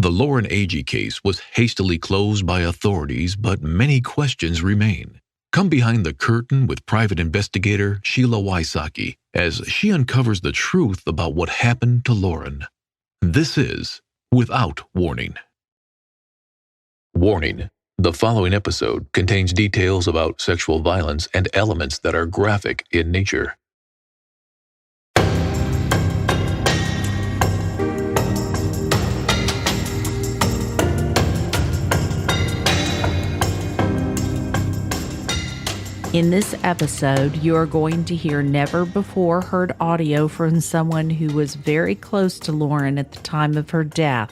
The Lauren Agee case was hastily closed by authorities, but many questions remain. Come behind the curtain with private investigator Sheila Wysocki as she uncovers the truth about what happened to Lauren. This is Without Warning. Warning: the following episode contains details about sexual violence and elements that are graphic in nature. In this episode, you are going to hear never-before-heard audio from someone who was very close to Lauren at the time of her death,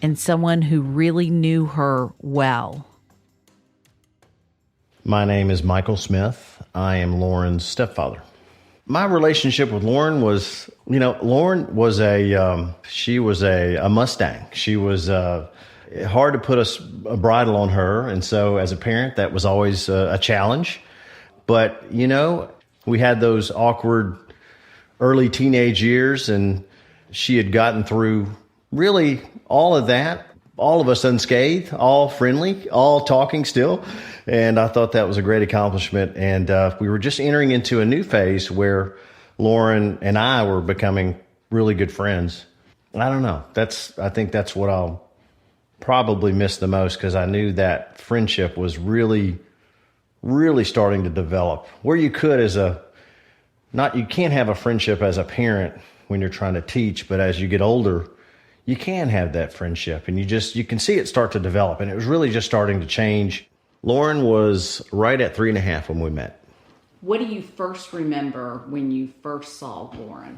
and someone who really knew her well. My name is Michael Smith. I am Lauren's stepfather. My relationship with Lauren was, Lauren was she was a Mustang. She was hard to put a bridle on her, and so as a parent, that was always a challenge. But, we had those awkward early teenage years, and she had gotten through really all of that, all of us unscathed, all friendly, all talking still. And I thought that was a great accomplishment. And we were just entering into a new phase where Lauren and I were becoming really good friends. I don't know. I think that's what I'll probably miss the most, because I knew that friendship was really starting to develop, where you could you can't have a friendship as a parent when you're trying to teach, but as you get older, you can have that friendship, and you can see it start to develop, and it was really just starting to change. Lauren was right at 3.5 when we met. What do you first remember when you first saw Lauren?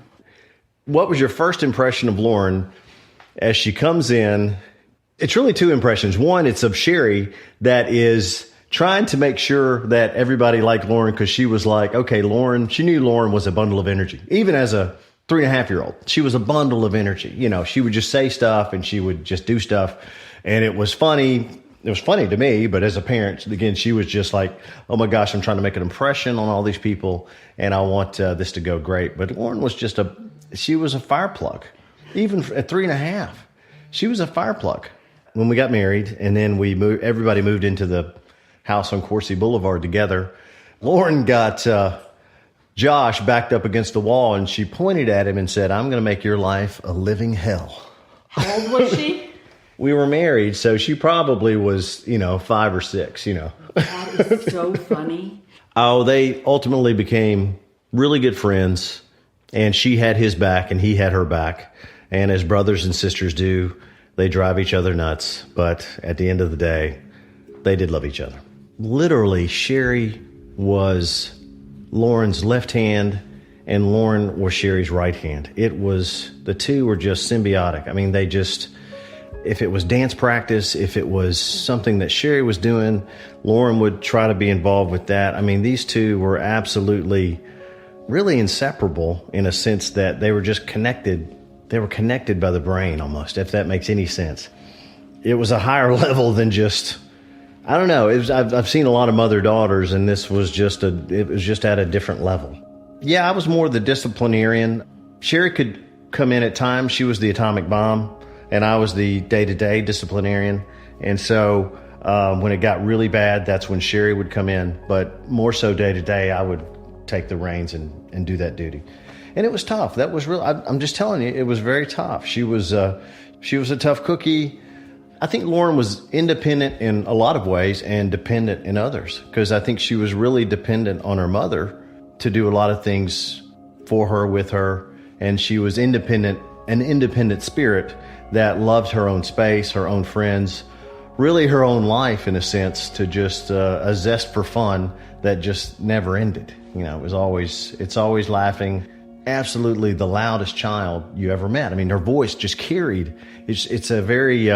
What was your first impression of Lauren as she comes in? It's really two impressions. One, it's of Sherry that is trying to make sure that everybody liked Lauren, because she was like, okay, she knew Lauren was a bundle of energy. Even as a 3.5-year-old, she was a bundle of energy. She would just say stuff and she would just do stuff. And it was funny. It was funny to me, but as a parent, again, she was just like, oh my gosh, I'm trying to make an impression on all these people and I want this to go great. But Lauren was she was a fire plug. Even at 3.5, she was a fire plug. When we got married and then everybody moved into the house on Coursey Boulevard together, Lauren got Josh backed up against the wall, and she pointed at him and said, I'm going to make your life a living hell. How old was she? We were married, so she probably was, 5 or 6, That is so funny. Oh, they ultimately became really good friends, and she had his back and he had her back. And as brothers and sisters do, they drive each other nuts. But at the end of the day, they did love each other. Literally, Sherry was Lauren's left hand and Lauren was Sherry's right hand. The two were just symbiotic. I mean, if it was dance practice, if it was something that Sherry was doing, Lauren would try to be involved with that. I mean, these two were absolutely, really inseparable in a sense that they were just connected. They were connected by the brain almost, if that makes any sense. It was a higher level than just, I don't know. I've seen a lot of mother-daughters, and this was just at a different level. Yeah, I was more the disciplinarian. Sherry could come in at times. She was the atomic bomb, and I was the day-to-day disciplinarian. And so when it got really bad, that's when Sherry would come in. But more so day-to-day, I would take the reins and do that duty. And it was tough. That was real. I'm just telling you, it was very tough. She was a tough cookie. I think Lauren was independent in a lot of ways and dependent in others, because I think she was really dependent on her mother to do a lot of things for her, with her. And she was an independent spirit that loved her own space, her own friends, really her own life in a sense, to just a zest for fun that just never ended. It's always laughing. Absolutely the loudest child you ever met. I mean, her voice just carried. It's a very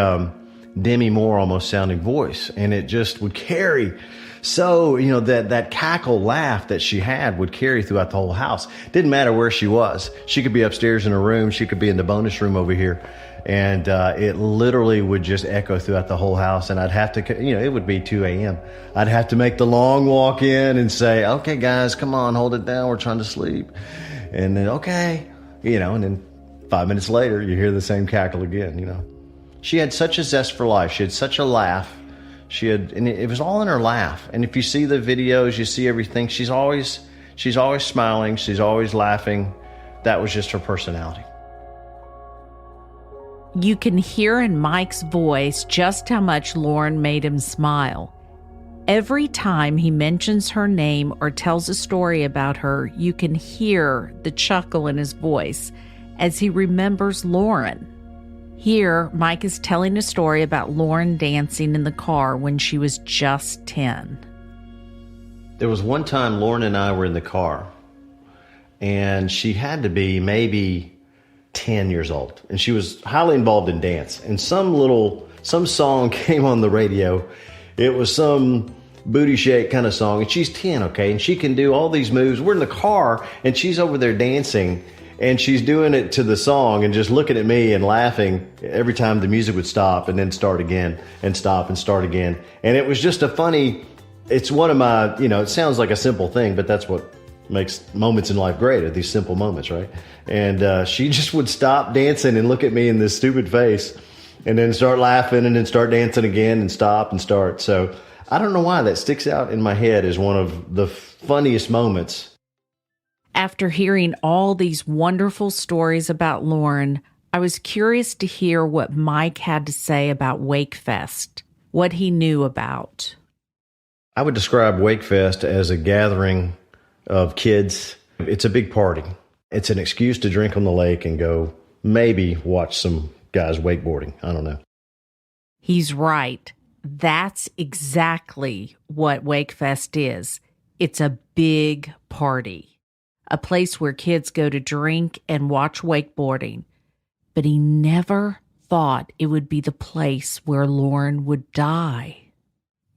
Demi Moore almost sounding voice, and it just would carry. So, that cackle laugh that she had would carry throughout the whole house. Didn't matter where she was. She could be upstairs in her room. She could be in the bonus room over here. And it literally would just echo throughout the whole house. And I'd have to, it would be 2 a.m. I'd have to make the long walk in and say, okay, guys, come on, hold it down. We're trying to sleep. And then, okay, and then 5 minutes later, you hear the same cackle again, She had such a zest for life. She had such a laugh. And it was all in her laugh. And if you see the videos, you see everything. She's always smiling. She's always laughing. That was just her personality. You can hear in Mike's voice just how much Lauren made him smile. Every time he mentions her name or tells a story about her, you can hear the chuckle in his voice as he remembers Lauren. Here, Mike is telling a story about Lauren dancing in the car when she was just 10. There was one time Lauren and I were in the car, and she had to be maybe 10 years old, and she was highly involved in dance. And some song came on the radio. It was some booty shake kind of song, and she's 10, okay, and she can do all these moves. We're in the car, and she's over there dancing, and she's doing it to the song and just looking at me and laughing every time the music would stop and then start again and stop and start again. And it was just it's one of my, it sounds like a simple thing, but that's what makes moments in life great, are these simple moments, right? And she just would stop dancing and look at me in this stupid face and then start laughing and then start dancing again and stop and start. So I don't know why that sticks out in my head as one of the funniest moments. After hearing all these wonderful stories about Lauren, I was curious to hear what Mike had to say about Wakefest, what he knew about. I would describe Wakefest as a gathering of kids. It's a big party. It's an excuse to drink on the lake and go maybe watch some guys wakeboarding. I don't know. He's right. That's exactly what Wakefest is. It's a big party. A place where kids go to drink and watch wakeboarding. But he never thought it would be the place where Lauren would die.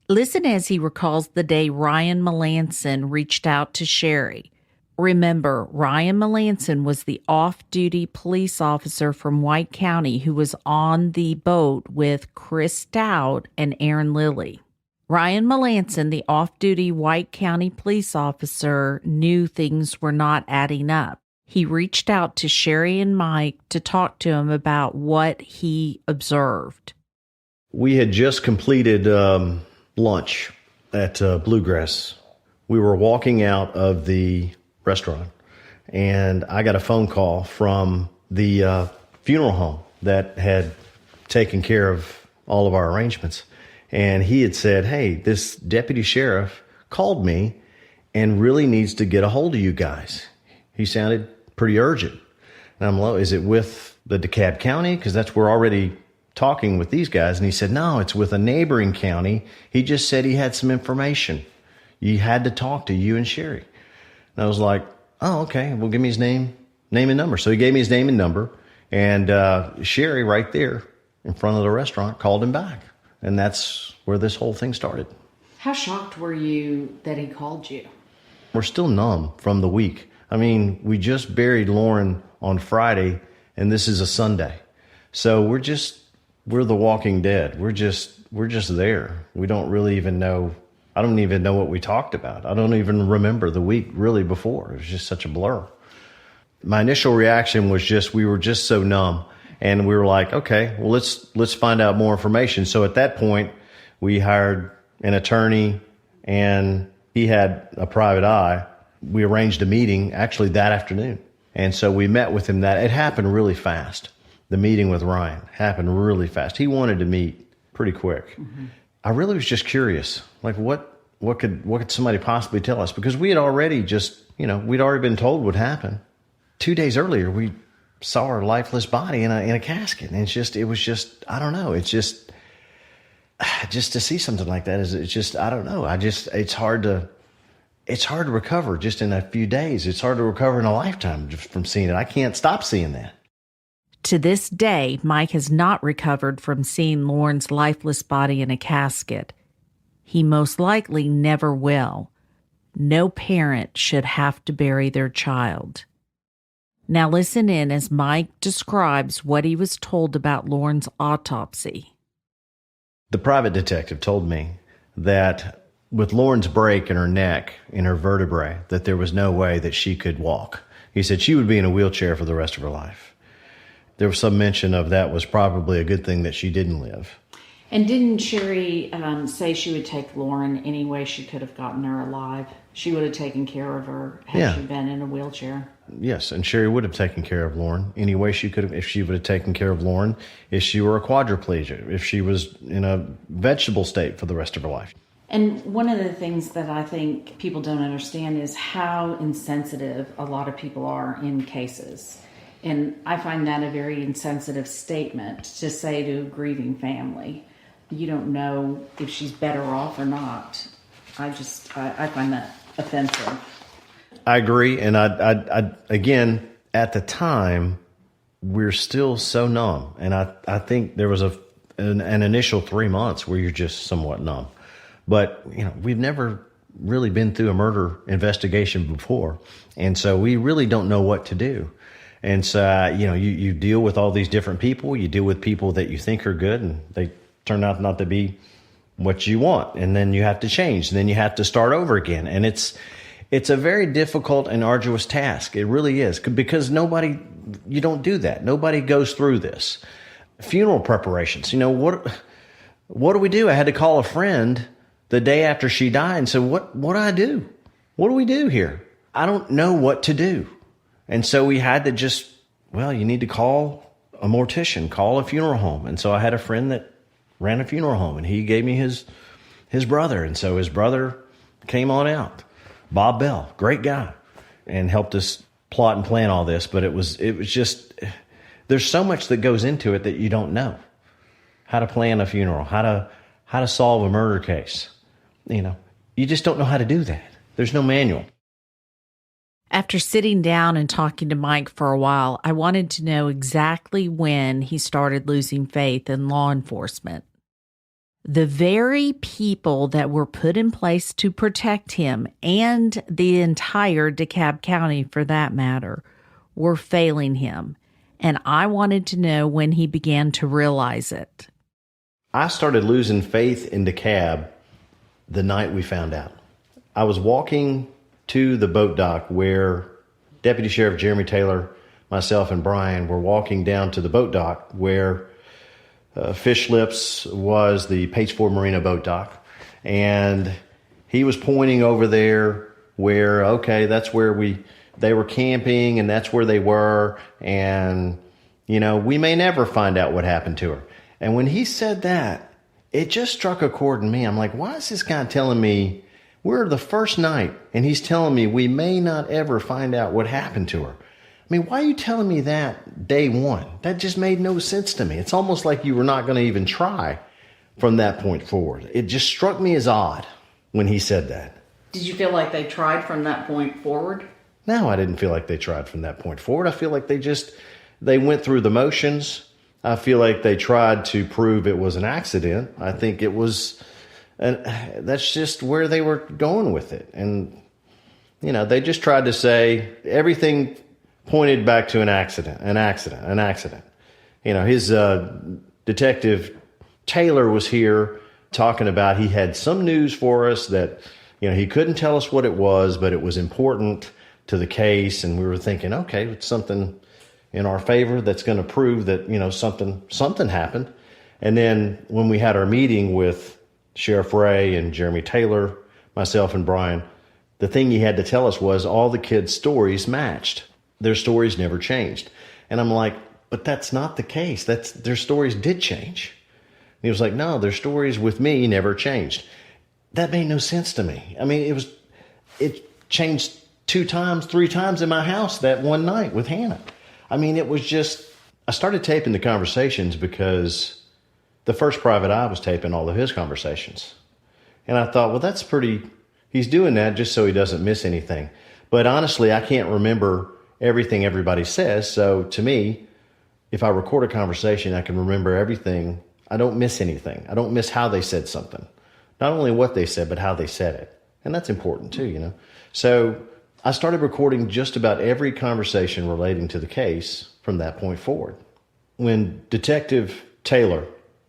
Listen as he recalls the day Ryan Melanson reached out to Sherry. Remember, Ryan Melanson was the off-duty police officer from White County who was on the boat with Chris Stout and Aaron Lilly. Ryan Melanson, the off-duty White County police officer, knew things were not adding up. He reached out to Sherry and Mike to talk to him about what he observed. We had just completed lunch at Bluegrass. We were walking out of the restaurant, and I got a phone call from the funeral home that had taken care of all of our arrangements. And he had said, hey, this deputy sheriff called me and really needs to get a hold of you guys. He sounded pretty urgent. And I'm like, is it with the DeKalb County? Because that's we're already talking with these guys. And he said, no, it's with a neighboring county. He just said he had some information. You had to talk to you and Sherry. And I was like, oh, okay. Well, give me his name and number. So he gave me his name and number. And Sherry right there in front of the restaurant called him back. And that's where this whole thing started. How shocked were you that he called you? We're still numb from the week. I mean, we just buried Lauren on Friday, and this is a Sunday. So we're the walking dead. We're just there. We don't really even know. I don't even know what we talked about. I don't even remember the week really before. It was just such a blur. My initial reaction was we were just so numb. And we were like, okay, well, let's find out more information. So at that point, we hired an attorney, and he had a private eye. We arranged a meeting actually that afternoon. And so we met with him. It happened really fast. The meeting with Ryan happened really fast. He wanted to meet pretty quick. Mm-hmm. I really was just curious, like what could somebody possibly tell us? Because we had already we'd already been told what happened. 2 days earlier, we saw her lifeless body in a casket. And it was just, I don't know. It's just to see something like that I don't know. It's hard to recover just in a few days. It's hard to recover in a lifetime just from seeing it. I can't stop seeing that. To this day, Mike has not recovered from seeing Lauren's lifeless body in a casket. He most likely never will. No parent should have to bury their child. Now listen in as Mike describes what he was told about Lauren's autopsy. The private detective told me that with Lauren's break in her neck, in her vertebrae, that there was no way that she could walk. He said she would be in a wheelchair for the rest of her life. there was some mention of that was probably a good thing that she didn't live. And didn't Sherry say she would take Lauren any way she could have gotten her alive? She would have taken care of her had she been in a wheelchair. Yes, and Sherry would have taken care of Lauren any way she could have, if she would have taken care of Lauren, if she were a quadriplegic, if she was in a vegetable state for the rest of her life. And one of the things that I think people don't understand is how insensitive a lot of people are in cases. And I find that a very insensitive statement to say to a grieving family. You don't know if she's better off or not. I find that offensive. I agree. And I again, at the time, we're still so numb. And I think there was an initial 3 months where you're just somewhat numb. But, we've never really been through a murder investigation before. And so we really don't know what to do. And so, you deal with all these different people. You deal with people that you think are good, and they turn out not to be what you want. And then you have to change. And then you have to start over again. And it's a very difficult and arduous task. It really is. Because you don't do that. Nobody goes through this. Funeral preparations. What do we do? I had to call a friend the day after she died and said, what do I do? What do we do here? I don't know what to do. And so we had to you need to call a mortician, call a funeral home. And so I had a friend that ran a funeral home, and he gave me his brother. And so his brother came on out. Bob Bell, great guy, and helped us plot and plan all this. But it was just, there's so much that goes into it that you don't know. How to plan a funeral, how to solve a murder case. You just don't know how to do that. There's no manual. After sitting down and talking to Mike for a while, I wanted to know exactly when he started losing faith in law enforcement. The very people that were put in place to protect him, and the entire DeKalb County for that matter, were failing him. And I wanted to know when he began to realize it. I started losing faith in DeKalb the night we found out. I was walking to the boat dock where Deputy Sheriff Jeremy Taylor, myself, and Brian were walking down to the boat dock where Fish Lips was the Page 4 Marina boat dock. And he was pointing over there where, okay, that's where they were camping, and that's where they were. And, we may never find out what happened to her. And when he said that, it just struck a chord in me. I'm like, why is this guy telling me we're the first night, and he's telling me we may not ever find out what happened to her? I mean, why are you telling me that day one? That just made no sense to me. It's almost like you were not going to even try from that point forward. It just struck me as odd when he said that. Did you feel like they tried from that point forward? No, I didn't feel like they tried from that point forward. I feel like they went through the motions. I feel like they tried to prove it was an accident. I think it was, that's just where they were going with it. And, they just tried to say everything pointed back to an accident. His Detective Taylor was here talking about he had some news for us that, he couldn't tell us what it was, but it was important to the case. And we were thinking, okay, it's something in our favor that's going to prove that, something happened. And then when we had our meeting with Sheriff Ray and Jeremy Taylor, myself and Brian, the thing he had to tell us was all the kids' stories matched. Their stories never changed. And I'm like, but that's not the case. Their stories did change. And he was like, no, their stories with me never changed. That made no sense to me. I mean, it changed 2 times, 3 times in my house that one night with Hannah. I mean, it was just, I started taping the conversations because the first private eye was taping all of his conversations. And I thought, well, that's he's doing that just so he doesn't miss anything. But honestly, I can't remember everything everybody says. So to me, if I record a conversation, I can remember everything. I don't miss anything. I don't miss how they said something. Not only what they said, but how they said it. And that's important too, So I started recording just about every conversation relating to the case from that point forward. When Detective Taylor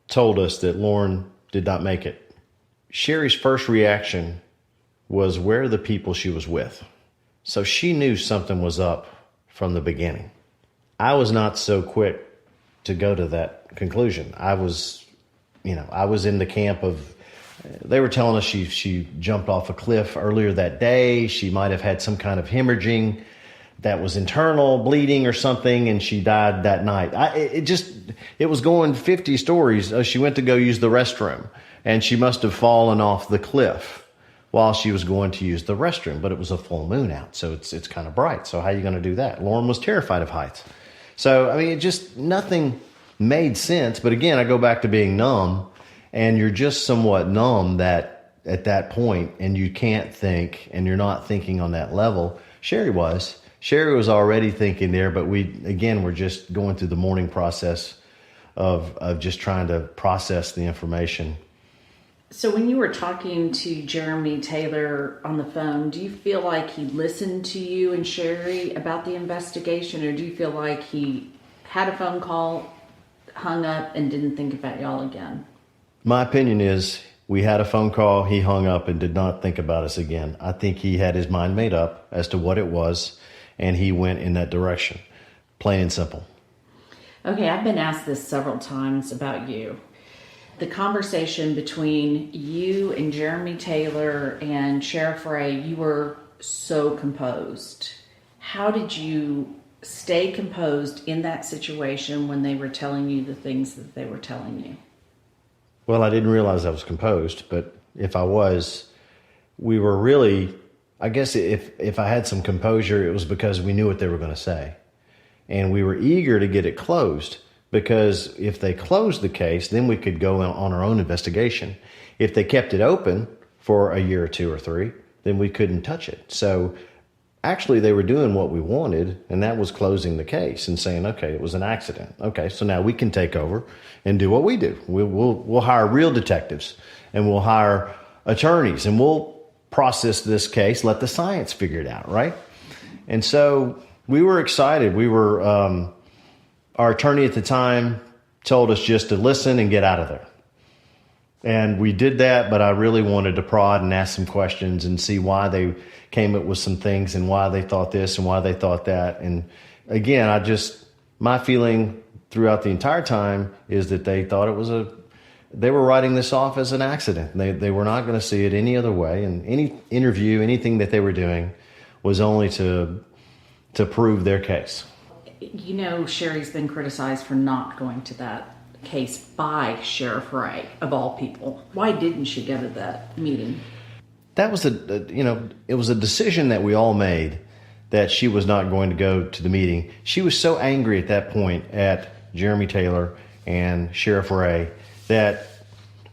told us that Lauren did not make it, Sherry's first reaction was, where are the people she was with? So she knew something was up from the beginning. I was not so quick to go to that conclusion. I was in the camp of, they were telling us she jumped off a cliff earlier that day. She might have had some kind of hemorrhaging that was internal, bleeding or something, and she died that night. It was going 50 stories. She went to go use the restroom, and she must have fallen off the cliff while she was going to use the restroom. But it was a full moon out, so it's kind of bright. So how are you going to do that? Lauren was terrified of heights. So, I mean, nothing made sense. But again, I go back to being numb, and you're just somewhat numb that at that point, and you can't think, and you're not thinking on that level. Sherry was already thinking there, but we're just going through the mourning process of just trying to process the information. So when you were talking to Jeremy Taylor on the phone, do you feel like he listened to you and Sherry about the investigation, or do you feel like he had a phone call, hung up, and didn't think about y'all again? My opinion is we had a phone call, he hung up and did not think about us again. I think he had his mind made up as to what it was, and he went in that direction, plain and simple. Okay, I've been asked this several times about you. The conversation between you and Jeremy Taylor and Sheriff Ray, you were so composed. How did you stay composed in that situation when they were telling you the things that they were telling you? Well, I didn't realize I was composed, but if I was, we were really, I guess if I had some composure, it was because we knew what they were going to say. And we were eager to get it closed, because if they closed the case, then we could go on our own investigation. If they kept it open for a year or two or three, then we couldn't touch it. So actually they were doing what we wanted, and that was closing the case and saying, okay, it was an accident. Okay, so now we can take over and do what we do. We'll hire real detectives, and we'll hire attorneys, and we'll process this case, let the science figure it out, right? And so we were excited. Our attorney at the time told us just to listen and get out of there. And we did that, but I really wanted to prod and ask some questions and see why they came up with some things and why they thought this and why they thought that. And again, my feeling throughout the entire time is that they thought they were writing this off as an accident. They were not going to see it any other way. And any interview, anything that they were doing was only to prove their case. You know, Sherry's been criticized for not going to that case by Sheriff Ray, of all people. Why didn't she go to that meeting? That was it was a decision that we all made, that she was not going to go to the meeting. She was so angry at that point at Jeremy Taylor and Sheriff Ray that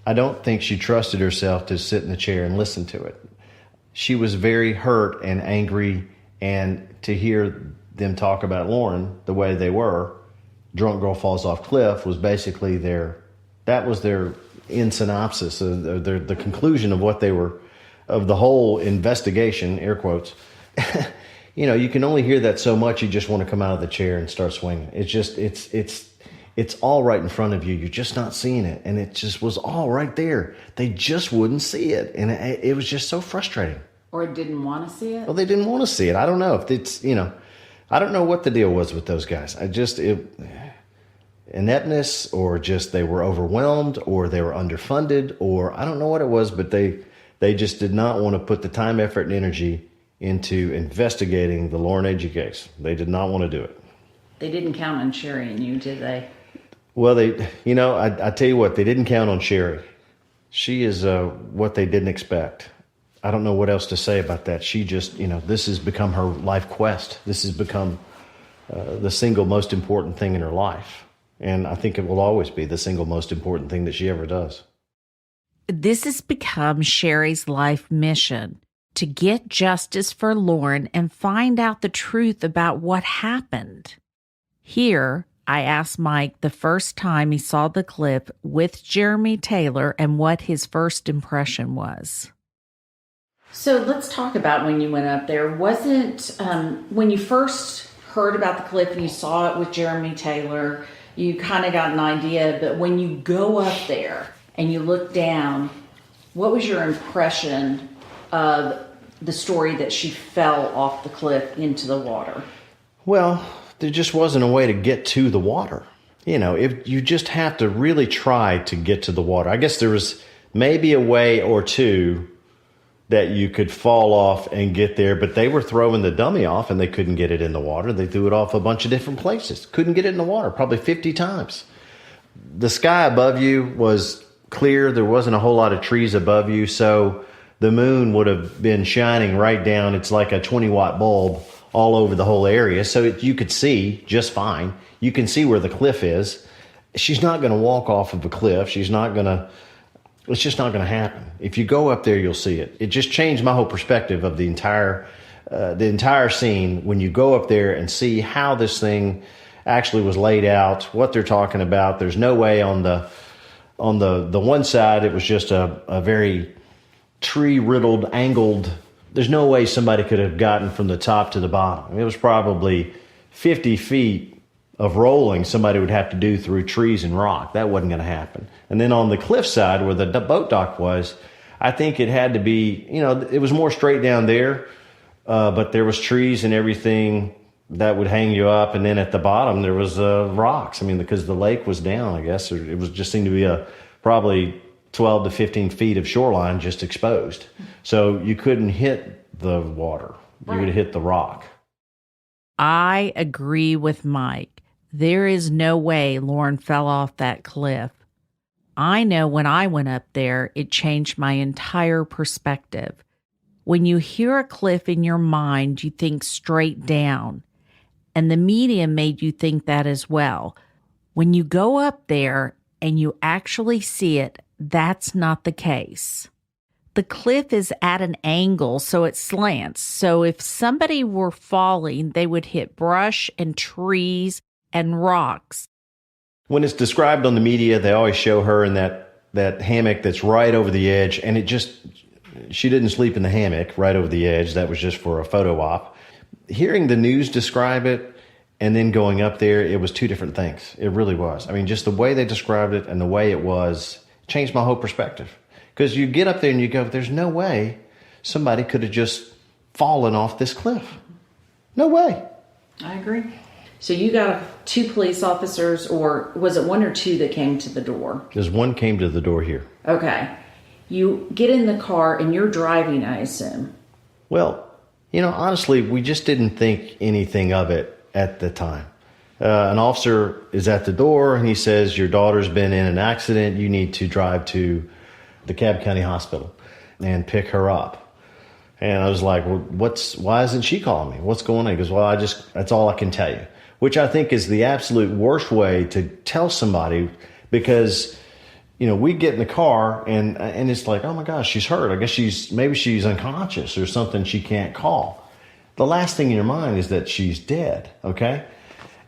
I don't think she trusted herself to sit in the chair and listen to it. She was very hurt and angry, and to hear them talk about Lauren the way they were, drunk girl falls off cliff, was basically their in synopsis, the conclusion of what they were, of the whole investigation, air quotes. You can only hear that so much. You just want to come out of the chair and start swinging. It's all right in front of you. You're just not seeing it. And it just was all right there. They just wouldn't see it. And it was just so frustrating. Or didn't want to see it? Well, they didn't want to see it. I don't know if it's, I don't know what the deal was with those guys. Ineptness, or just they were overwhelmed, or they were underfunded, or I don't know what it was, but they just did not want to put the time, effort, and energy into investigating the Lauren Agee case. They did not want to do it. They didn't count on Sherry and you, did they? Well, I tell you what, they didn't count on Sherry. She is what they didn't expect. I don't know what else to say about that. She just, this has become her life quest. This has become the single most important thing in her life. And I think it will always be the single most important thing that she ever does. This has become Sherry's life mission, to get justice for Lauren and find out the truth about what happened. Here, I asked Mike the first time he saw the clip with Jeremy Taylor and what his first impression was. So let's talk about when you went up there. Wasn't, when you first heard about the clip and you saw it with Jeremy Taylor, you kind of got an idea, but when you go up there and you look down, what was your impression of the story that she fell off the cliff into the water? Well, there just wasn't a way to get to the water. if you just have to really try to get to the water. I guess there was maybe a way or two that you could fall off and get there, but they were throwing the dummy off and they couldn't get it in the water. They threw it off a bunch of different places. Couldn't get it in the water, probably 50 times. The sky above you was clear. There wasn't a whole lot of trees above you, so the moon would have been shining right down. It's like a 20-watt bulb all over the whole area, so you could see just fine. You can see where the cliff is. She's not going to walk off of a cliff. It's just not going to happen. If you go up there, you'll see it. It just changed my whole perspective of the entire scene when you go up there and see how this thing actually was laid out, what they're talking about. There's no way on the one side, it was just a very tree-riddled, angled. There's no way somebody could have gotten from the top to the bottom. It was probably 50 feet of rolling somebody would have to do through trees and rock. That wasn't going to happen. And then on the cliff side where the boat dock was, I think it had to be, it was more straight down there, but there was trees and everything that would hang you up. And then at the bottom, there was rocks. Because the lake was down, I guess. It was just seemed to be probably 12 to 15 feet of shoreline just exposed. So you couldn't hit the water. You would hit the rock. I agree with Mike. There is no way Lauren fell off that cliff. I know when I went up there, it changed my entire perspective. When you hear a cliff in your mind, you think straight down. And the media made you think that as well. When you go up there and you actually see it, that's not the case. The cliff is at an angle, so it slants. So if somebody were falling, they would hit brush and trees and rocks. When it's described on the media, they always show her in that hammock that's right over the edge, and she didn't sleep in the hammock right over the edge. That was just for a photo op. Hearing the news describe it and then going up there, it was two different things. It really was. Just the way they described it and the way it was changed my whole perspective. Because you get up there and you go, there's no way somebody could have just fallen off this cliff. No way. I agree. So you got 2 police officers, or was it 1 or 2 that came to the door? There's one came to the door here. Okay. You get in the car and you're driving, I assume. Well, honestly, we just didn't think anything of it at the time. An officer is at the door and he says, your daughter's been in an accident. You need to drive to the Cobb County Hospital and pick her up. And I was like, well, why isn't she calling me? What's going on? He goes, well, that's all I can tell you, which I think is the absolute worst way to tell somebody, because, we get in the car and it's like, oh my gosh, she's hurt. I guess maybe she's unconscious or something she can't call. The last thing in your mind is that she's dead. Okay.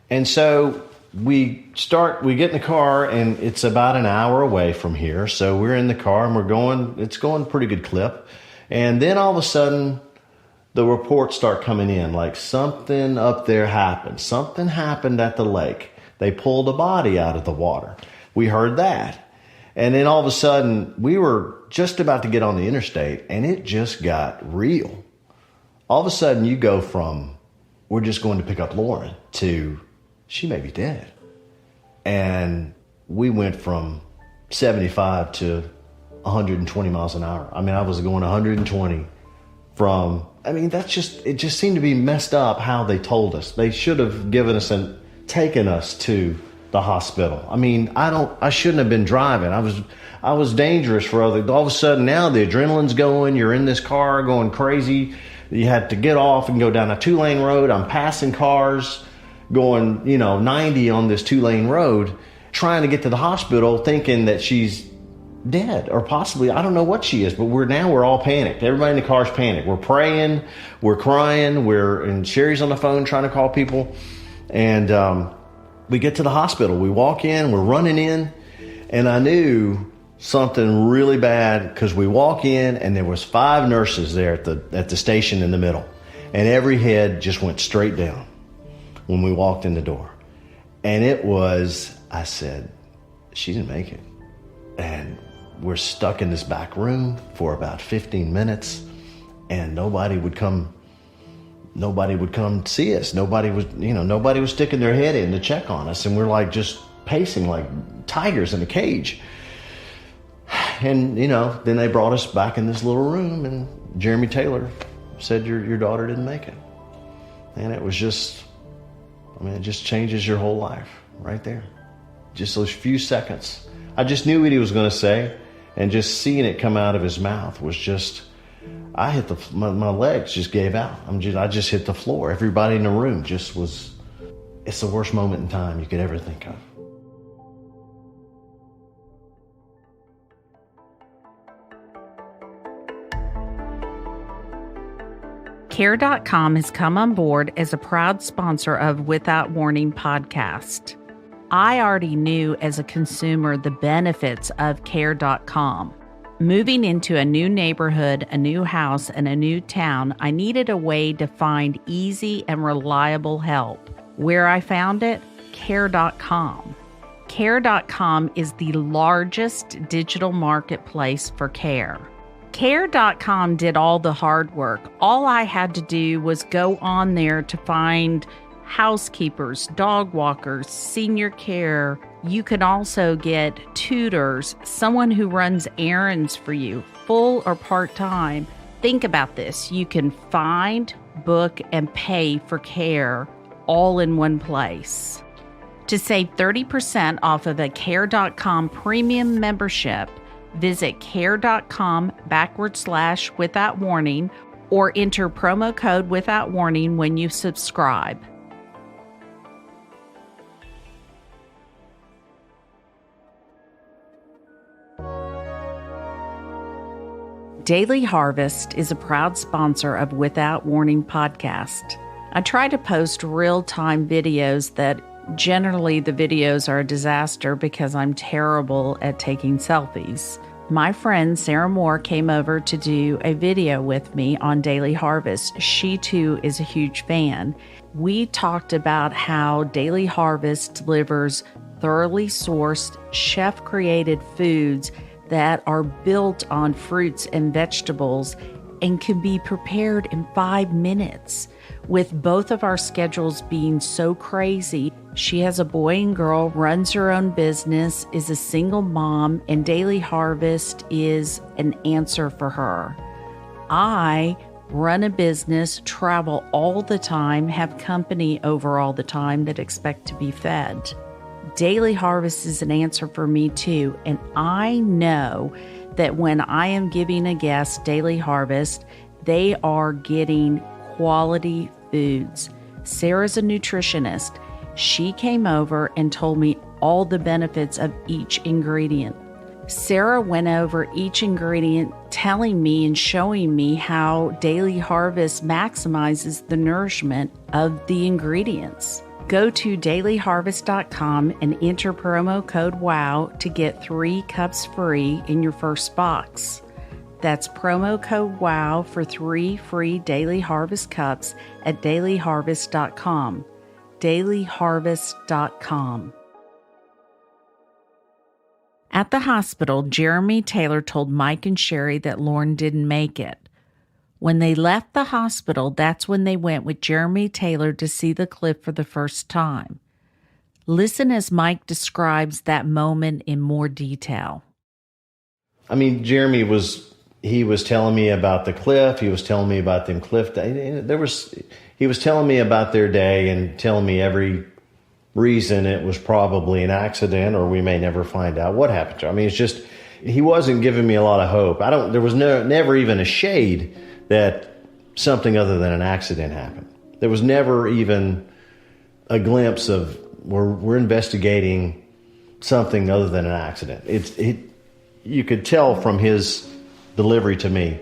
And so we get in the car and it's about an hour away from here. So we're in the car and it's going pretty good clip. And then all of a sudden the reports start coming in, like something up there happened. Something happened at the lake. They pulled a body out of the water. We heard that. And then all of a sudden we were just about to get on the interstate and it just got real. All of a sudden you go from, we're just going to pick up Lauren, to she may be dead. And we went from 75 to 120 miles an hour. I was going 120 from, it just seemed to be messed up how they told us. They should have given us taken us to the hospital. I shouldn't have been driving. I was dangerous for all of a sudden now the adrenaline's going, you're in this car going crazy. You had to get off and go down a 2-lane road. I'm passing cars going, 90 on this 2-lane road, trying to get to the hospital thinking that she's dead or possibly, I don't know what she is, but we're all panicked. Everybody in the car's panicked. We're praying, we're crying, and Sherry's on the phone trying to call people. And we get to the hospital. We walk in, we're running in, and I knew something really bad because we walk in and there was 5 nurses there at the station in the middle, and every head just went straight down when we walked in the door. And I said, she didn't make it. And we're stuck in this back room for about 15 minutes and nobody would come see us. Nobody was sticking their head in to check on us. And we're like just pacing like tigers in a cage. And, then they brought us back in this little room, and Jeremy Taylor said, your daughter didn't make it. And it was just, it just changes your whole life right there. Just those few seconds. I just knew what he was going to say, and just seeing it come out of his mouth was just, my legs just gave out. I just hit the floor. Everybody in the room just was, it's the worst moment in time you could ever think of. Care.com has come on board as a proud sponsor of Without Warning podcast. I already knew as a consumer the benefits of Care.com. Moving into a new neighborhood, a new house, and a new town, I needed a way to find easy and reliable help. Where I found it? Care.com. Care.com is the largest digital marketplace for care. Care.com did all the hard work. All I had to do was go on there to find housekeepers, dog walkers, senior care. You can also get tutors, someone who runs errands for you, full or part-time. Think about this. You can find, book, and pay for care all in one place. To save 30% off of a Care.com premium membership, visit care.com/without warning or enter promo code without warning when you subscribe. Daily Harvest is a proud sponsor of Without Warning podcast. I try to post real-time videos that generally the videos are a disaster because I'm terrible at taking selfies. My friend Sarah Moore came over to do a video with me on Daily Harvest. She too is a huge fan. We talked about how Daily Harvest delivers thoroughly sourced, chef-created foods that are built on fruits and vegetables and can be prepared in 5 minutes. With both of our schedules being so crazy, she has a boy and girl, runs her own business, is a single mom, and Daily Harvest is an answer for her. I run a business, travel all the time, have company over all the time that expect to be fed. Daily Harvest is an answer for me too, and I know that when I am giving a guest Daily Harvest, they are getting quality foods. Sarah's a nutritionist. She came over and told me all the benefits of each ingredient. Sarah went over each ingredient, telling me and showing me how Daily Harvest maximizes the nourishment of the ingredients. Go to dailyharvest.com and enter promo code WOW to get 3 cups free in your first box. That's promo code WOW for 3 free Daily Harvest cups at dailyharvest.com. dailyharvest.com. At the hospital, Jeremy Taylor told Mike and Sherry that Lauren didn't make it. When they left the hospital, that's when they went with Jeremy Taylor to see the clip for the first time. Listen as Mike describes that moment in more detail. Jeremy was telling me about the cliff. He was telling me about them cliff day. He was telling me about their day and telling me every reason it was probably an accident or we may never find out what happened to him. It's just, he wasn't giving me a lot of hope. There was never even a shade that something other than an accident happened. There was never even a glimpse of we're investigating something other than an accident. You could tell from his delivery to me,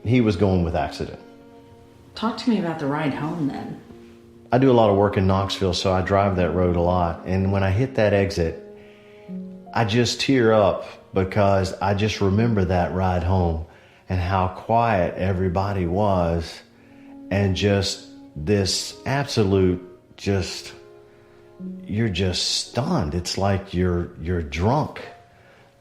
he was going with accident. Talk to me about the ride home then. I do a lot of work in Knoxville, so I drive that road a lot. And when I hit that exit, I just tear up because I just remember that ride home and how quiet everybody was, and just this absolute you're just stunned. It's like you're drunk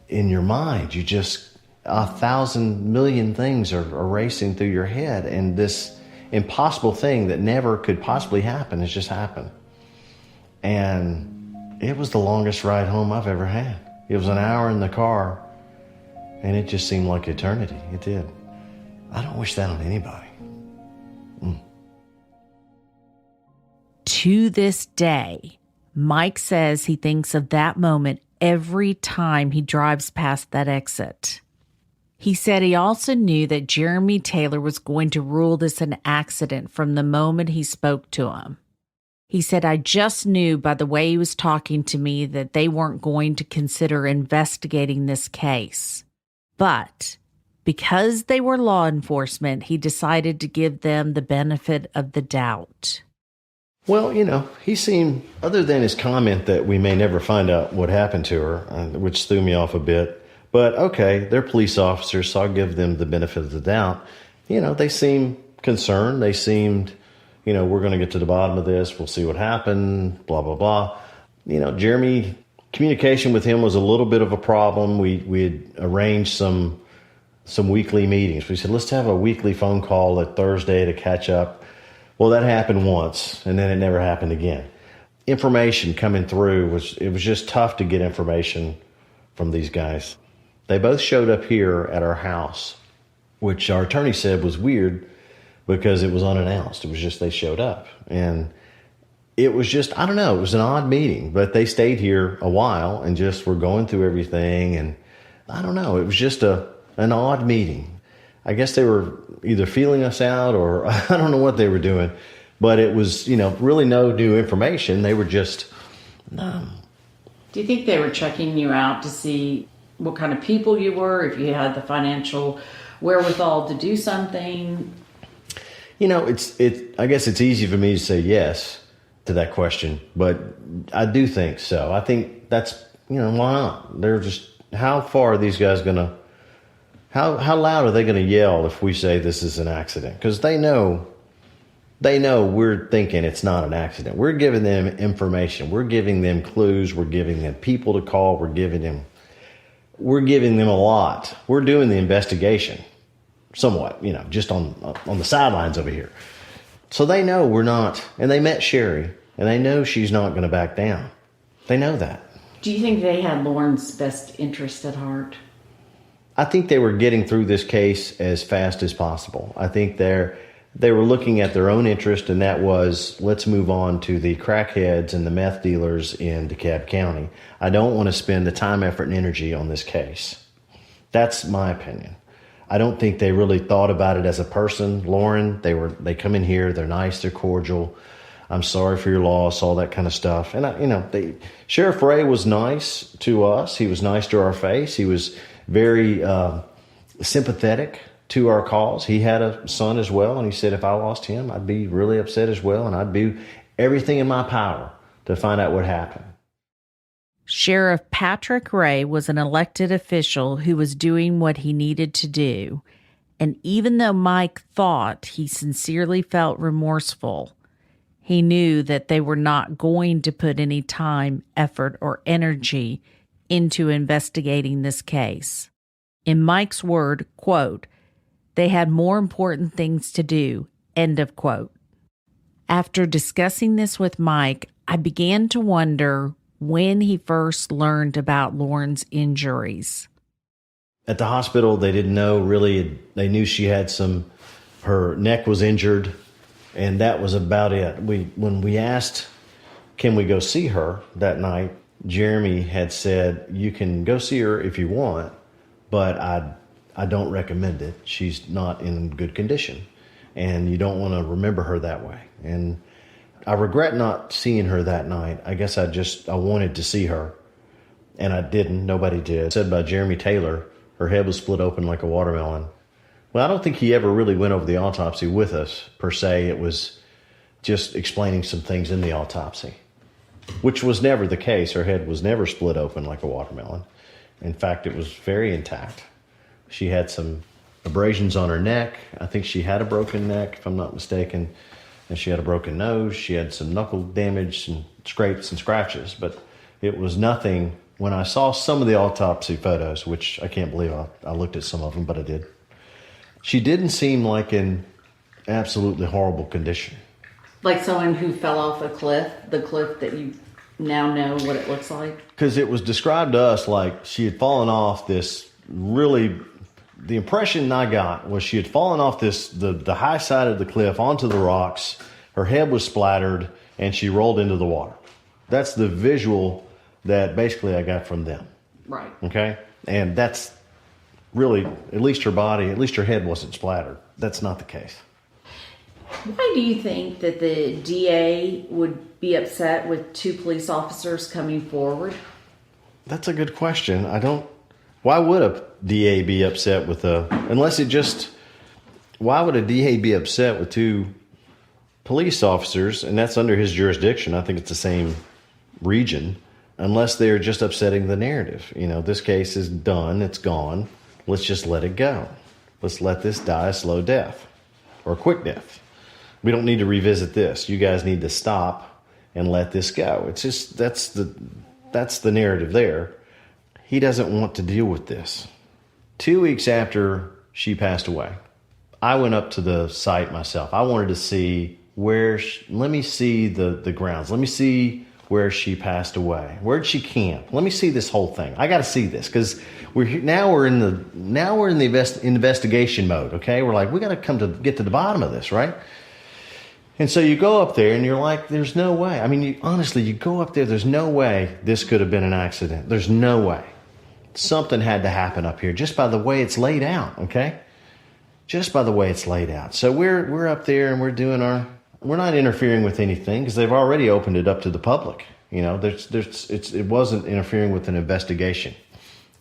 in your mind. You just, 1,000 million things are racing through your head, and this impossible thing that never could possibly happen has just happened. And It was the longest ride home I've ever had. It was an hour in the car, and it just seemed like eternity. It did. I don't wish that on anybody. To this day, Mike says he thinks of that moment every time he drives past that exit. He said he also knew that Jeremy Taylor was going to rule this an accident from the moment he spoke to him. He said, I just knew by the way he was talking to me that they weren't going to consider investigating this case. But because they were law enforcement, he decided to give them the benefit of the doubt. Well, he seemed, other than his comment that we may never find out what happened to her, which threw me off a bit, but okay, they're police officers, so I'll give them the benefit of the doubt. They seemed concerned. They seemed, we're going to get to the bottom of this. We'll see what happened, blah, blah, blah. Jeremy, communication with him was a little bit of a problem. We had arranged some weekly meetings. We said, let's have a weekly phone call at Thursday to catch up. Well, that happened once, and then it never happened again. Information coming through was just tough to get information from these guys. They both showed up here at our house, which our attorney said was weird because it was unannounced. It was just they showed up. And it was just, I don't know, it was an odd meeting, but they stayed here a while and just were going through everything. And I don't know, it was just an odd meeting. I guess they were either feeling us out or I don't know what they were doing, but it was, really no new information. They were just, no. Do you think they were checking you out to see what kind of people you were, if you had the financial wherewithal to do something? I guess it's easy for me to say yes to that question, but I do think so. I think that's, why not? They're just, how far are these guys going to, how loud are they going to yell if we say this is an accident? Because they know we're thinking it's not an accident. We're giving them information. We're giving them clues. We're giving them people to call. We're giving them a lot. We're doing the investigation somewhat, just on the sidelines over here. So they know we're not, and they met Sherry, and they know she's not going to back down. They know that. Do you think they had Lauren's best interest at heart? I think they were getting through this case as fast as possible. I think they were looking at their own interest, and that was, let's move on to the crackheads and the meth dealers in DeKalb County. I don't want to spend the time, effort, and energy on this case. That's my opinion. I don't think they really thought about it as a person. Lauren, they come in here, they're nice, they're cordial. I'm sorry for your loss, all that kind of stuff. And Sheriff Ray was nice to us. He was nice to our face. He was very sympathetic to our cause. He had a son as well, and he said if I lost him, I'd be really upset as well, and I'd do everything in my power to find out what happened. Sheriff Patrick Ray was an elected official who was doing what he needed to do, and even though Mike thought he sincerely felt remorseful, he knew that they were not going to put any time, effort, or energy into investigating this case. In Mike's word, quote, they had more important things to do, end of quote. After discussing this with Mike, I began to wonder when he first learned about Lauren's injuries. At the hospital, they didn't know really. They knew she had her neck was injured, and that was about it. When we asked, can we go see her that night, Jeremy had said, you can go see her if you want, but I don't recommend it. She's not in good condition, and you don't want to remember her that way. And I regret not seeing her that night. I guess I wanted to see her, and I didn't. Nobody did. Said by Jeremy Taylor, her head was split open like a watermelon. Well, I don't think he ever really went over the autopsy with us, per se. It was just explaining some things in the autopsy, which was never the case. Her head was never split open like a watermelon. In fact, it was very intact. She had some abrasions on her neck. I think she had a broken neck, if I'm not mistaken. And she had a broken nose. She had some knuckle damage and scrapes and scratches. But it was nothing. When I saw some of the autopsy photos, which I can't believe I looked at some of them, but I did. She didn't seem like in absolutely horrible condition. Like someone who fell off a cliff, the cliff that you now know what it looks like? Because it was described to us like she had fallen off this really, the impression I got was she had fallen off the high side of the cliff onto the rocks. Her head was splattered and she rolled into the water. That's the visual that basically I got from them. Right. Okay. And that's really, at least her body, at least her head wasn't splattered. That's not the case. Why do you think that the DA would be upset with 2 police officers coming forward? That's a good question. Why would a DA be upset with why would a DA be upset with 2 police officers? And that's under his jurisdiction. I think it's the same region, unless they're just upsetting the narrative. This case is done. It's gone. Let's just let it go. Let's let this die a slow death or a quick death. We don't need to revisit this. You guys need to stop and let this go. It's just, that's the narrative there. He doesn't want to deal with this. 2 weeks after she passed away, I went up to the site myself. I wanted to see let me see the grounds. Let me see where she passed away. Where'd she camp? Let me see this whole thing. I got to see this because we're in the investigation mode. Okay, we're like, we got to get to the bottom of this, right? And so you go up there and you're like, there's no way. I mean, honestly, you go up there, there's no way this could have been an accident. There's no way. Something had to happen up here just by the way it's laid out, okay? Just by the way it's laid out. So we're up there and we're not interfering with anything because they've already opened it up to the public. It wasn't interfering with an investigation.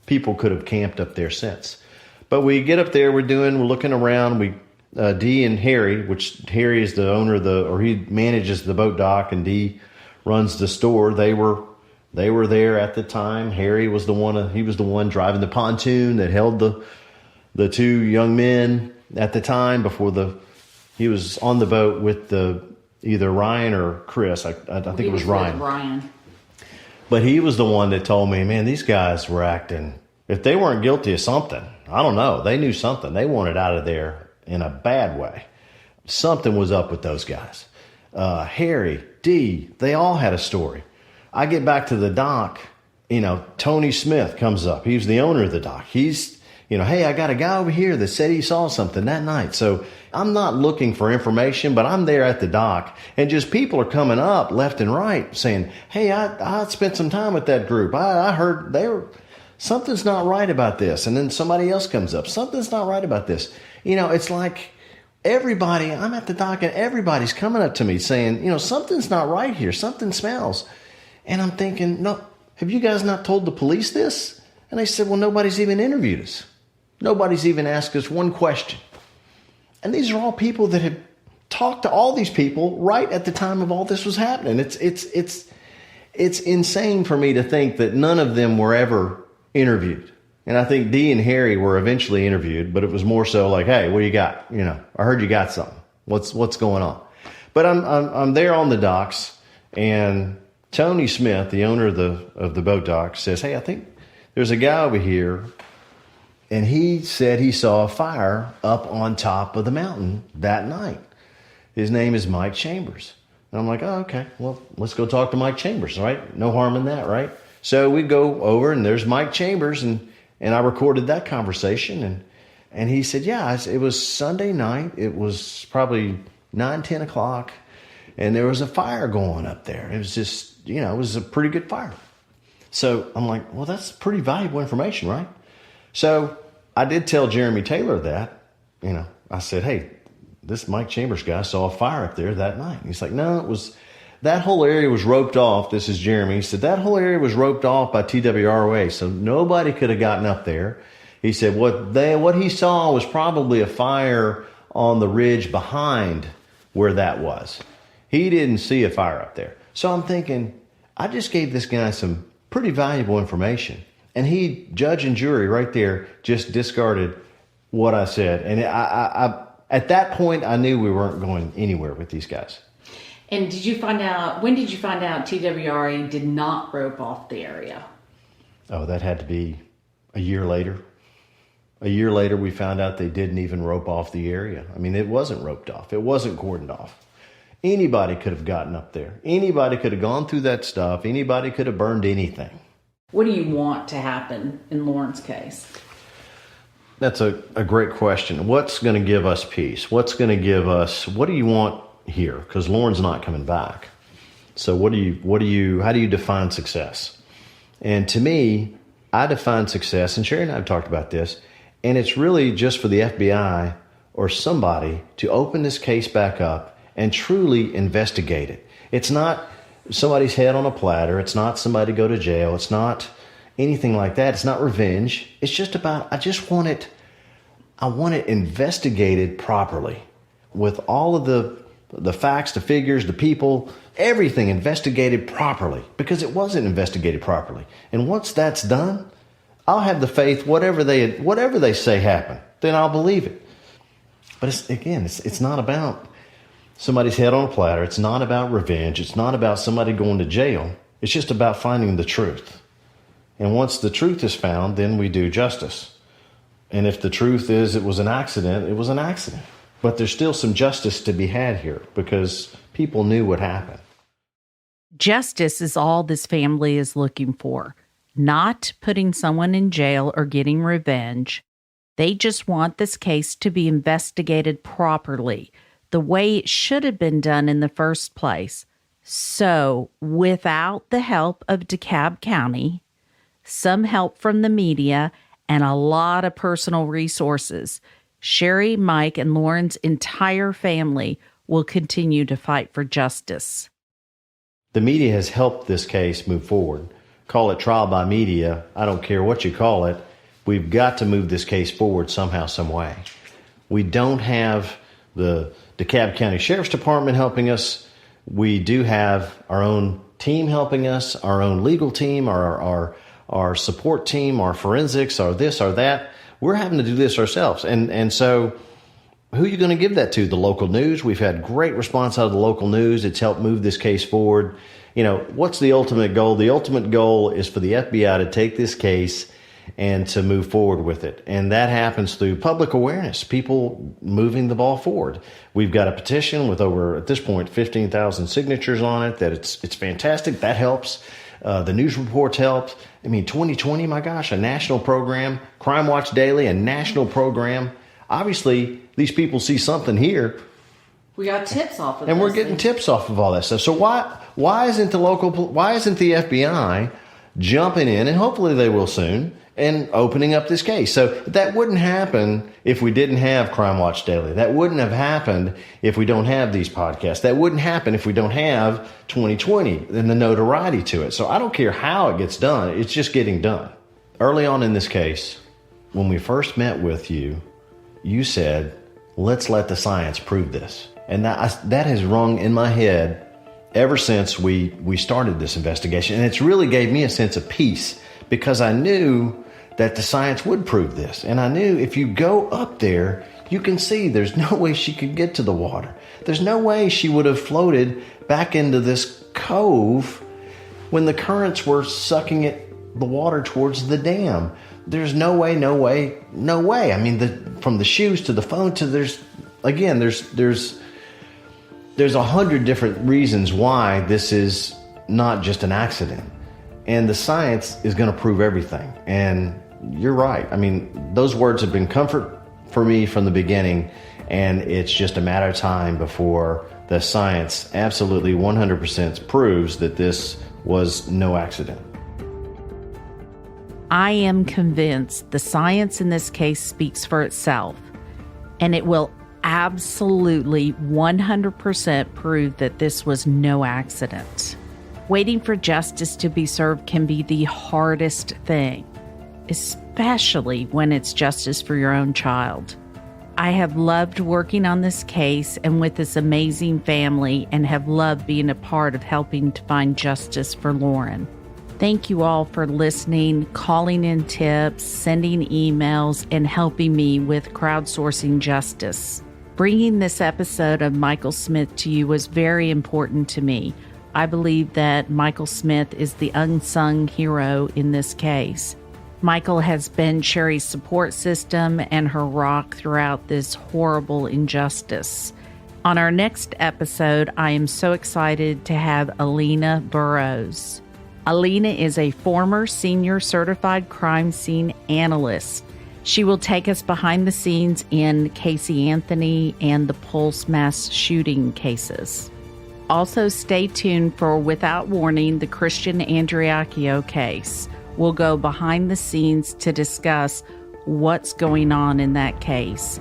People could have camped up there since. But we get up there, we're looking around, Dee and Harry, which Harry is the owner he manages the boat dock, and Dee runs the store. They were there at the time. Harry was the one driving the pontoon that held the 2 young men at the time he was on the boat with either Ryan or Chris. I think it was Ryan. But he was the one that told me, man, these guys were acting, if they weren't guilty of something, I don't know. They knew something. They wanted out of there in a bad way. Something was up with those guys. Harry, Dee, they all had a story. I get back to the dock, Tony Smith comes up. He's the owner of the dock. He's, hey, I got a guy over here that said he saw something that night. So I'm not looking for information, but I'm there at the dock, and just people are coming up left and right saying, hey, I spent some time with that group. I heard something's not right about this. And then somebody else comes up. Something's not right about this. It's like everybody, I'm at the dock and everybody's coming up to me saying, something's not right here. Something smells. And I'm thinking, no, have you guys not told the police this? And they said, well, nobody's even interviewed us. Nobody's even asked us one question. And these are all people that had talked to all these people right at the time of all this was happening. It's insane for me to think that none of them were ever interviewed. And I think Dee and Harry were eventually interviewed, but it was more so like, hey, what do you got? I heard you got something. What's going on? But I'm there on the docks, and Tony Smith, the owner of the boat dock, says, hey, I think there's a guy over here, and he said he saw a fire up on top of the mountain that night. His name is Mike Chambers. And I'm like, oh, okay, well, let's go talk to Mike Chambers, right? No harm in that, right? So we go over, and there's Mike Chambers, and I recorded that conversation, and he said, yeah, it was Sunday night. It was probably 9-10 o'clock, and there was a fire going up there. It was just, it was a pretty good fire. So I'm like, well, that's pretty valuable information, right? So I did tell Jeremy Taylor that, I said, hey, this Mike Chambers guy saw a fire up there that night. And he's like, no, that whole area was roped off. This is Jeremy. He said, that whole area was roped off by TWROA, so nobody could have gotten up there. He said, what he saw was probably a fire on the ridge behind where that was. He didn't see a fire up there. So I'm thinking, I just gave this guy some pretty valuable information. And he, judge and jury right there, just discarded what I said. And I at that point, I knew we weren't going anywhere with these guys. And when did you find out TWRA did not rope off the area? Oh, that had to be a year later. A year later, we found out they didn't even rope off the area. I mean, it wasn't roped off. It wasn't cordoned off. Anybody could have gotten up there. Anybody could have gone through that stuff. Anybody could have burned anything. What do you want to happen in Lauren's case? That's a great question. What's going to give us peace? What do you want here? Because Lauren's not coming back. So how do you define success? And to me, I define success, and Sherry and I have talked about this, and it's really just for the FBI or somebody to open this case back up and truly investigate it. It's not somebody's head on a platter. It's not somebody go to jail. It's not anything like that. It's not revenge. It's just about, I want it investigated properly with all of the facts, the figures, the people, everything investigated properly, because it wasn't investigated properly. And once that's done, I'll have the faith, whatever they say happened, then I'll believe it. But it's not about somebody's head on a platter. It's not about revenge. It's not about somebody going to jail. It's just about finding the truth. And once the truth is found, then we do justice. And if the truth is it was an accident, it was an accident. But there's still some justice to be had here because people knew what happened. Justice is all this family is looking for, not putting someone in jail or getting revenge. They just want this case to be investigated properly, the way it should have been done in the first place. So, without the help of DeKalb County, some help from the media, and a lot of personal resources, Sherry, Mike, and Lauren's entire family will continue to fight for justice. The media has helped this case move forward. Call it trial by media. I don't care what you call it. We've got to move this case forward somehow, some way. We don't have the DeKalb County Sheriff's Department helping us. We do have our own team helping us, our own legal team, our support team, our forensics, our this, or that. We're having to do this ourselves. And so who are you going to give that to? The local news. We've had great response out of the local news. It's helped move this case forward. You know, what's the ultimate goal? The ultimate goal is for the FBI to take this case and to move forward with it. And that happens through public awareness, people moving the ball forward. We've got a petition with over, at this point, 15,000 signatures on it. That it's fantastic. That helps. The news reports help. I mean, 2020, my gosh, a national program. Crime Watch Daily, a national program. Obviously, these people see something here. We got tips off of it. And we're getting tips off of all that stuff. So why isn't the FBI jumping in, and hopefully they will soon, and opening up this case? So that wouldn't happen if we didn't have Crime Watch Daily. That wouldn't have happened if we don't have these podcasts. That wouldn't happen if we don't have 2020 and the notoriety to it. So I don't care how it gets done. It's just getting done. Early on in this case, when we first met with you, you said, let's let the science prove this. And that has rung in my head ever since we started this investigation. And it's really gave me a sense of peace because I knew that the science would prove this. And I knew if you go up there, you can see there's no way she could get to the water. There's no way she would have floated back into this cove when the currents were sucking the water towards the dam. There's no way. I mean, from the shoes to the phone to there's 100 different reasons why this is not just an accident. And the science is going to prove everything. And you're right. I mean, those words have been comfort for me from the beginning. And it's just a matter of time before the science absolutely 100% proves that this was no accident. I am convinced the science in this case speaks for itself, and it will absolutely 100% prove that this was no accident. Waiting for justice to be served can be the hardest thing, especially when it's justice for your own child. I have loved working on this case and with this amazing family, and have loved being a part of helping to find justice for Lauren. Thank you all for listening, calling in tips, sending emails, and helping me with crowdsourcing justice. Bringing this episode of Michael Smith to you was very important to me. I believe that Michael Smith is the unsung hero in this case. Michael has been Sherry's support system and her rock throughout this horrible injustice. On our next episode, I am so excited to have Alina Burrows. Alina is a former senior certified crime scene analyst. She will take us behind the scenes in Casey Anthony and the Pulse mass shooting cases. Also, stay tuned for Without Warning, the Christian Andreacchio case. We'll go behind the scenes to discuss what's going on in that case.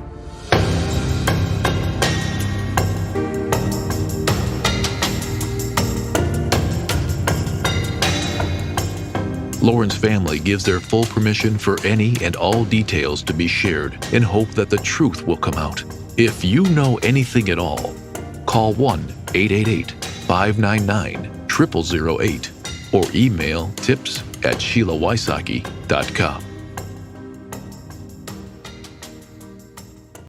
Lauren's family gives their full permission for any and all details to be shared in hope that the truth will come out. If you know anything at all, call 1-888-599-0008 or email tips@SheilaWysocki.com.